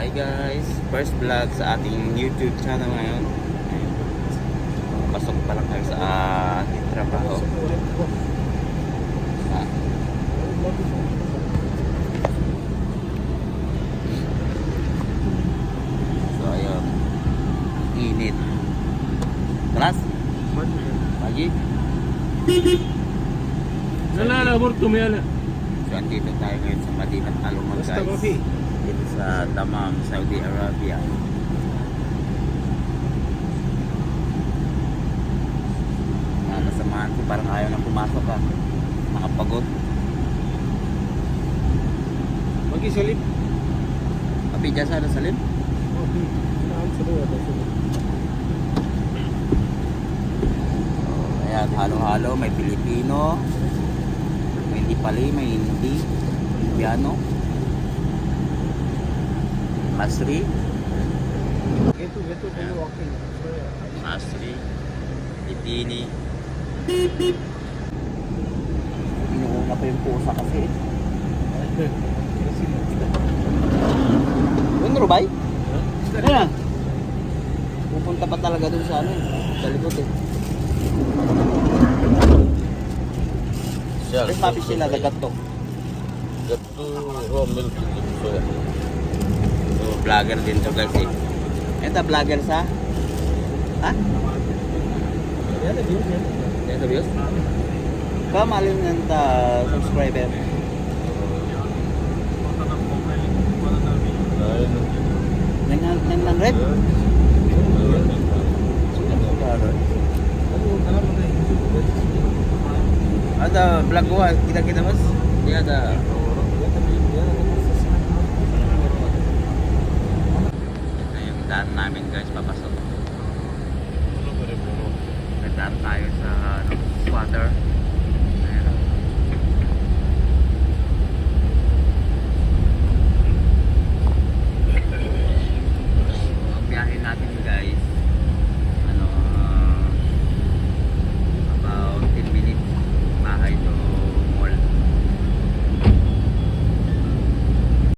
Hi guys, first vlog sa ating YouTube channel ngayon. Pasok pa lang kayo sa ating trabaho. So ayun, init. Kelas? Pagi? Nalalabor tumiyala. So andito tayo ngayon sa Madinat Alumag guys. Dito sa Dammam, Saudi Arabia. Nasamahan ko, parang ayaw na pumasok ha. Nakapagod. Mag-isalip. Tapi dyan sana salim? Okay. Saan sa luwa daw sila? Ayan, halo-halo. May Pilipino, may Nepali, may Hindi, Indiano, Masri. Ito dulu okay. Masri, Litini. Inuuna pa yung pusa kasi. Yung Rubay? Ayan. Pupunta pa talaga dun sa ano, sa likod eh. Terus mapis sila dagat to. Gatu raw milk soya. So, vlogger din to guys eh. Ito vlogger sa? Ha? Yan na views yan. Ito views? Kamalin ng subscriber. Nang red? Ada vlog gua, kita mas. Dia ada. Ito yung daan namin guys, papasok. Nagdaan tayo sa squatter.